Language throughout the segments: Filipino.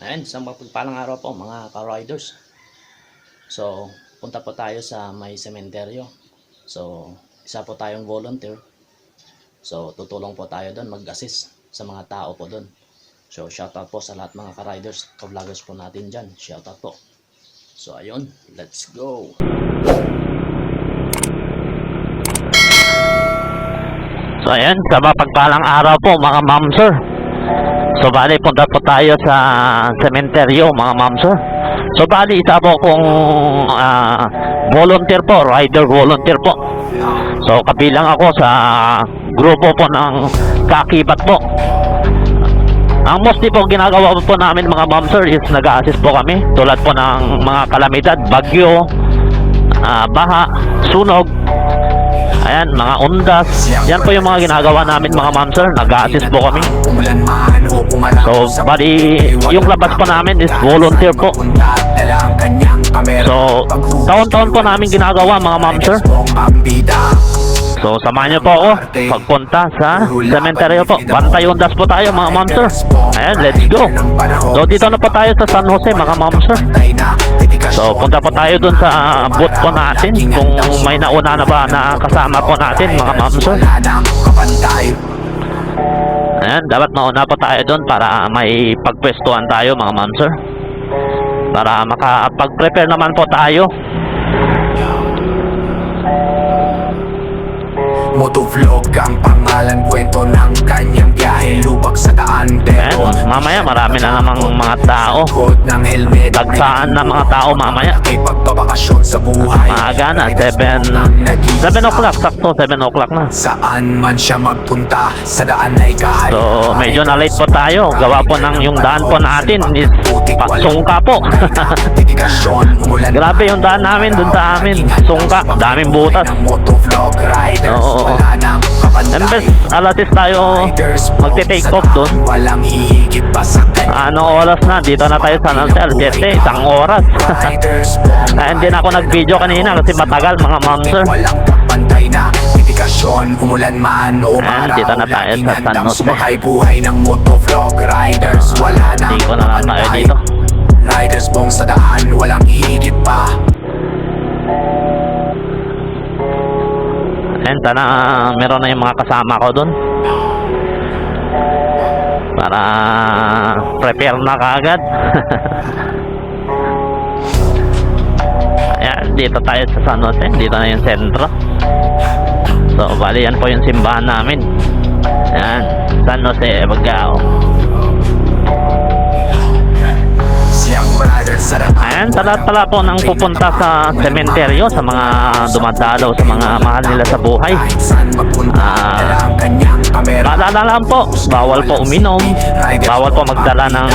Ayan, isang mapagpalang araw po mga ka-riders. So, punta po tayo sa may sementeryo. So, isa po tayong volunteer. So, tutulong po tayo doon mag-assist sa mga tao po doon. So, shoutout po sa lahat mga ka-riders, ka-vloggers po natin dyan. Shoutout po. So, ayun, let's go! So, ayan, sa mapagpalang araw po mga ma'am sir. So bali punta po tayo sa sementeryo mga ma'am sir. So bali isa po kung volunteer po, rider volunteer po. So kabilang ako sa grupo po ng Kakibat po. Ang mostly po ginagawa po namin mga ma'am sir is nag-a-assist po kami tulad po ng mga kalamidad, bagyo, baha, sunog. Ayan, mga undas. Yan po yung mga ginagawa namin mga ma'am sir. Nag-a-assist po kami. So, bali, yung labas po namin is volunteer po. So, taon-taon po namin ginagawa mga ma'am sir. So, samahan nyo po ako pagpunta sa sementeryo po. Bantay undas po tayo mga ma'am sir. Ayan, let's go. So, dito na po tayo sa San Jose mga ma'am sir. So, punta po tayo dun sa booth po natin kung may nauna na ba na kasama po natin mga ma'am sir. Ayan, dapat mauna po tayo dun para may pagpwestuhan tayo mga ma'am sir. Para makapag-prepare naman po tayo. Motovlog ang pangalan, kwento ng kanyang biyahe, lubak sa daan. Pero mamaya marami na namang mga tao. Tagsaan na mga tao mamaya. May pagbabakasyon sa buhay. Maaga na, 7 o'clock, sakto 7 o'clock na. Saan man siya magpunta, sa daan ay kahit. So medyo na late po tayo. Gawa po ng yung daan po natin is sungka po. Grabe yung daan namin dun sa amin. Sungka, daming butas. Oo. Embes alatis tayo magte-take off dun. Anong oras na? Dito na tayo sa Nansel. 7, isang oras. Hindi na ako nag-video kanina kasi matagal mga ma'am sir. Umulan man o araw, dito na tayo sa San Jose. Sumakay buhay ng motovlog riders. Wala na Dito na lang tayo dito. Riders bong sa daan, walang higit pa. And sana meron na yung mga kasama ko dun para prepare na kaagad. Ayan, dito tayo sa San Jose. Dito na yung sentro. So bali yan po yung simbahan namin. Ayan, San Jose, Bagao. Ayan, tala-tala po nang pupunta sa sementeryo, sa mga dumadalaw, sa mga mahal nila sa buhay. Maalala lang po, bawal po uminom, bawal po magdala ng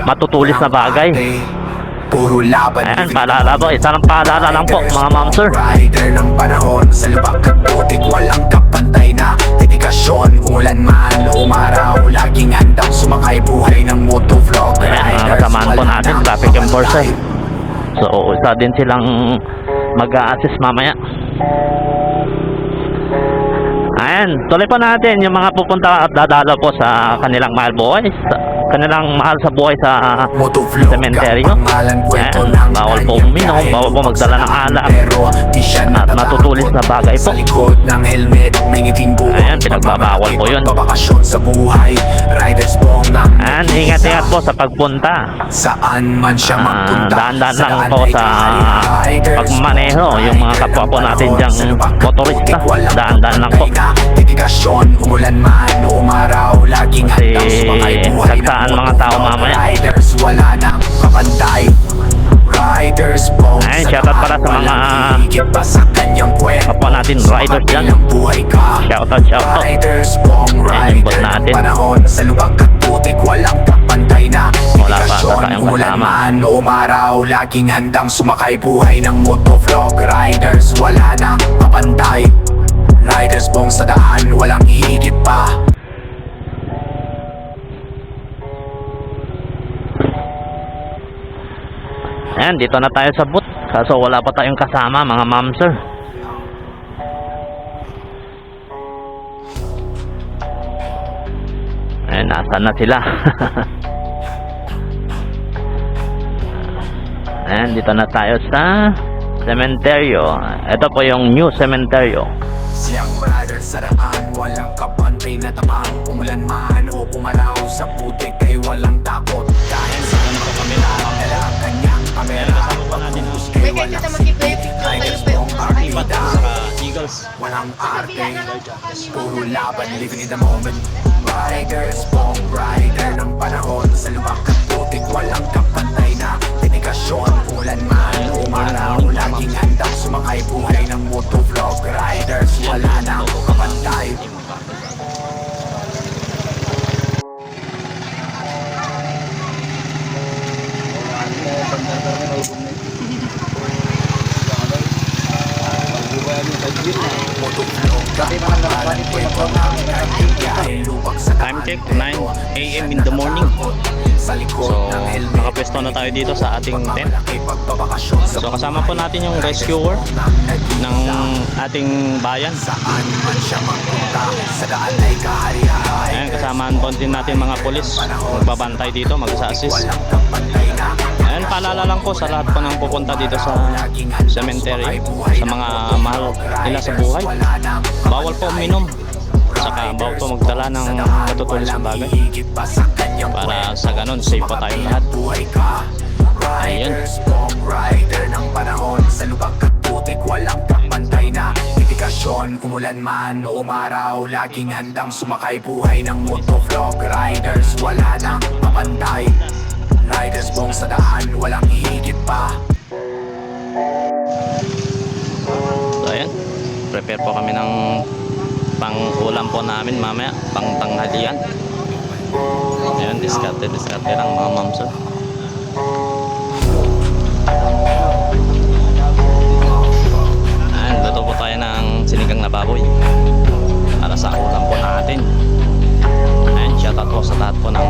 matutulis na bagay. Ayan, paalala po, isa lang paalala lang po mga ma'am sir. Rider ng panahon, sa lubak at putik, walang kapantay na dedikasyon. Ulan man o umaraw, laging handang sumakay buhay ng motovlog. Ayan, mga kasamahan po natin, traffic enforcer. So, isa din silang mag-a-assist mamaya. Ayan, tuloy po natin yung mga pupunta at dadalo po sa kanilang mahal buhay, kanilang mahal sa buhay sa sementeryo. Ayan, bawal po uminom, bawal po magdala ng alak at matutulis na bagay po. Ayan, pinagbabawal po yun. Ayan, ingat-ingat po sa pagpunta. Saan man siya magpunta, daan-daan lang po sa pagmaneho. Yung mga kapwa po natin dyang motorista, daan-daan lang po. Dedikasyon, umulan man o umaraw, laging handang sumakay buhay sagsaan mga tao mamaya. Riders, wala nang kapantay. Riders, ayun, shoutout pala sa mga kapwa natin riders dyan. Shoutout. Riders, bong ayun yung bot natin. Panahon sa lubak at putik, walang kapantay na. Wala pa ata tayong Umulan kasama. man o umaraw, laging handang sumakay buhay ng motovlog riders. Wala nang kapantay. Riders bong sa daan, walang higit pa. Ayan, dito na tayo sa booth. Kaso wala pa tayong kasama mga ma'am sir. Ayan, nasaan na sila? Dito na tayo sa sementeryo. Ito po yung new sementeryo. Siyang brother sa daan, walang kapantay na tabang. Umulan man o pumaraw sa putik ay walang takot. Kahit saan pa kami lang, dala ang kanyang kamera. Pagbuhos kay May walang kita mag-i-play sitik. picture kayo Riders pa yung pong mga partida. Eagles. Walang arte, puro laban, living in the moment. Riders pong rider ng panahon. Sa lubak at putik, walang kapantay na dedikasyon. Ulan man, umaraw, laging handang sumakay. Buhay ng motovlog riders, wala nang kapantay. Motovlog, kapalan, kwento ng kaibigan. Lubak sa Time check, 9 AM in the morning. Sa likod So, ng helmet. nakapwesto na tayo dito sa ating tent. So, kasama po natin yung rescuer ng ating bayan. Saan man siya magpunta, sa daan ay kaharihay. Ayan, kasamaan po din natin mga polis. Magbabantay dito, mag-assist. Walang kapantay na Ayan, paalala lang po sa lahat po ng pupunta dito sa cemetery, sa mga mahal nila sa buhay. Bawal po uminom. Saka bawal po magdala ng matutulis na bagay. Para sa ganun, safe po tayong lahat. Ayun. Riders, pong rider ng panahon. Sa lubak at putik, walang kapantay na dedikasyon. Umulan man o umaraw, laging handang sumakay. Buhay ng motovlog riders, wala nang papantay. Riders pong sa daan, walang higit pa. So ayan, prepare po kami ng pang-ulam po namin mamaya, pang-tanghalian. Ayan, diskarte lang mga mamso. Ayan, luto po tayo ng sinigang na baboy para sa ulam po natin. Ayan, shoutout po sa lahat po ng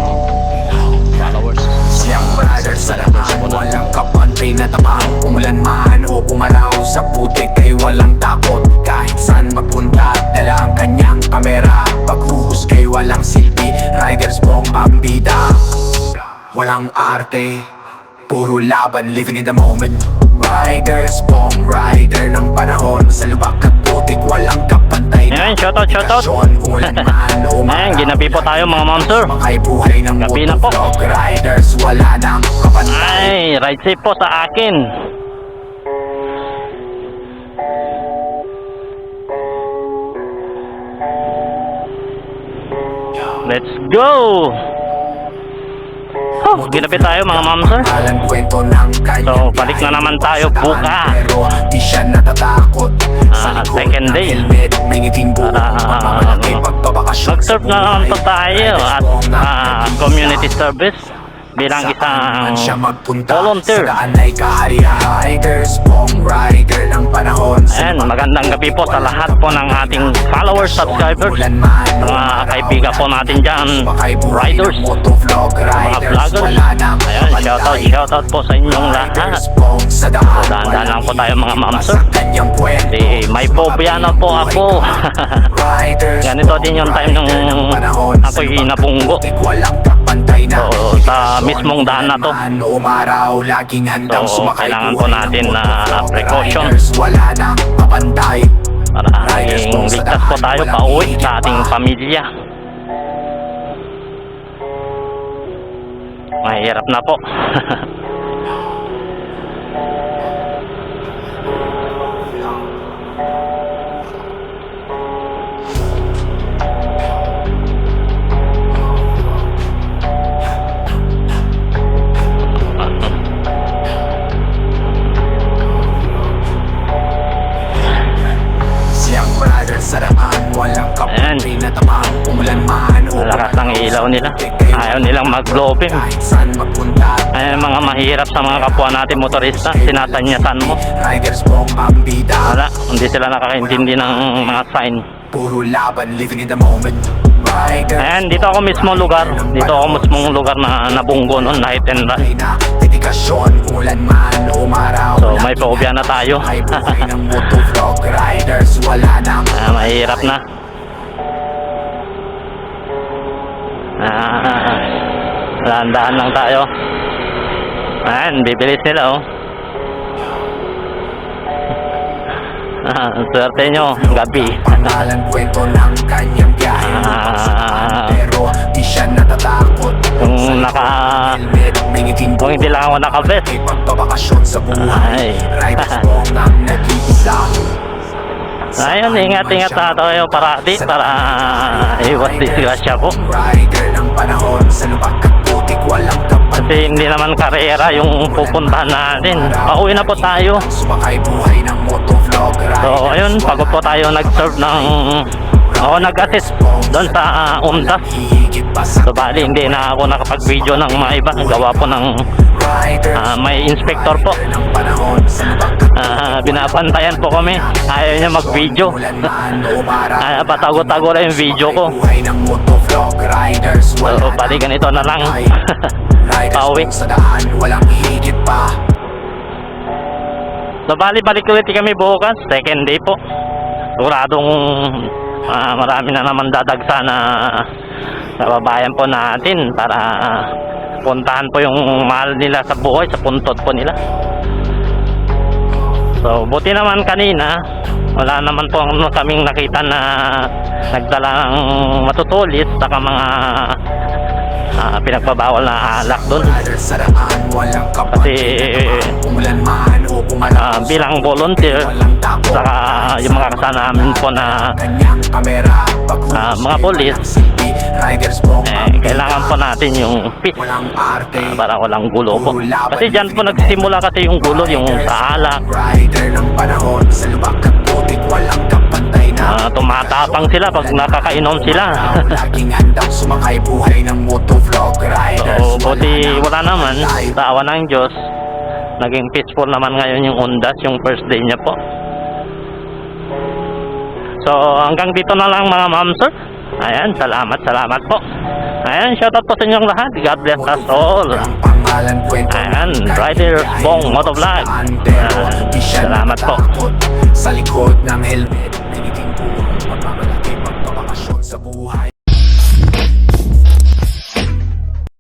followers. Siyang brother sa daan, walang kapantay na tabang. Umulan man o pumaraw sa putik ay walang takot. Kahit saan magpunta, dala ang kanyang kamera. Paghuhus kay walang silbi, riders pong ambida. Walang arte, puro laban, living in the moment. Riders pong rider ng panahon. Sa lubak at putik, walang kapantay na Ayan, shoutout. dedikasyon. Umulan man o umaraw, Ayan, ginabi po tayo mga ma'am sir. sumakay buhay ng Gabi na po. motovlog riders, wala nang kapantay. Ay, ride safe po sa akin. Let's go! Oh, ginabi tayo mga ma'am sir. Alang kwento ng kanyang So, balik na naman tayo sa daan, bukas. Pero di siya natatakot. Sa likod second ng day. helmet, mingiting buong Para, pamamalaki. Pagbabakasyon sa Mag-serve na naman po buhay. tayo at community service bilang Saan man siya isang magpunta, volunteer. sa daan ay kahariyan. Riders pong rider ng panahon. Ayan, magandang gabi po sa lahat po ng ating followers, subscribers, Ulan man, mga kaibigan po natin dyan, sumakay buhay riders, ng motovlog mga riders, vloggers. wala nang Ayan, kapantay. shoutout po sa inyong lahat. Riders pong sa daan, Dahan-dahan lang po tayo mga ma'am sir. sa kanyang kwento. May phobia na po ako. Riders Ganito din yung time nung ako'y nabunggo. Walang kapantay na So, sa mismong daan na to. Umaraw, laging handang So, sumakay. kailangan po buhay natin ng na motovlog precaution. riders, wala nang kapantay. Para maging ligtas po tayo pauwi sa ating pamilya. Mahirap na po. Siyang brother sa daan, walang kapantay na tabang. Umulan man o Lakas ng ilaw nila. Ayaw nilang mag-glow beam. kahit saan magpunta, Ayan, mga mahirap sa mga kapwa natin motorista, sinatanyasan mo. riders pong ambida. Wala, hindi sila nakakaintindi ng mga sign. Puro laban, living in the moment. Riders Ayan, dito ako mismo lugar. Dito ako mismong lugar na nabunggo noon, night and run. na dedikasyon, ulan man o umaraw. So, may phobia na tayo. Ay buhay ng motovlog riders, wala nang Mahirap na. Dahan-dahan lang tayo. Ayan, bibilis nila oh. Swerte nyo, gabi. Pangalan kwento ng kanyang biyahe pero di siya natatakot. Kung Helmet, may ngiting kung hindi lang ako nakabest. may pagbabakasyon sa buhay. Ay. Riders mo ang nag-iisa. Ayun, ingat-ingat na tayo parati para iwas disgrasya po. Rider ng panahon sa lubak at putik, walang kapat. Kasi hindi naman karera yung pupuntahan natin. Pauwi na po tayo. Sumakay buhay ng motovlog rider. So ayun, pagod po tayo nag-serve ng nag-assist doon sa UMDAS. So bali, hindi na ako nakapag-video ng mga iba. Gawa po ng may inspector po. Binabantayan po kami. Ayaw niya mag-video. Patago-tago lang yung video ko. So bali, ganito na lang. Pauwi. Sa daan, walang higit pa. So bali-balik ulit kami bukas. Second day po. Siguradong marami na naman dadagsa na sa babayan po natin para puntahan po yung mahal nila sa buhay, sa puntot po nila. So buti naman kanina wala naman po kaming nakita na nagdala ng matutulis saka mga pinagbabawal na alak doon. Kasi bilang volunteer saka yung mga kasama namin po na mga polis, kailangan po natin yung peace para walang gulo po. Kasi dyan po nagsimula kasi yung gulo, yung sa alak. Tumatapang sila pag nakakainom sila. So buti wala naman, sa awa ng Diyos naging peaceful naman ngayon yung UMDAS, yung first day niya po. So hanggang dito na lang mga ma'am sir. Ayan, salamat po. Ayan, shoutout po sa inyong lahat. God bless us all. Ayan, Rider Bong Motovlog. Salamat po. Sa likod ng helmet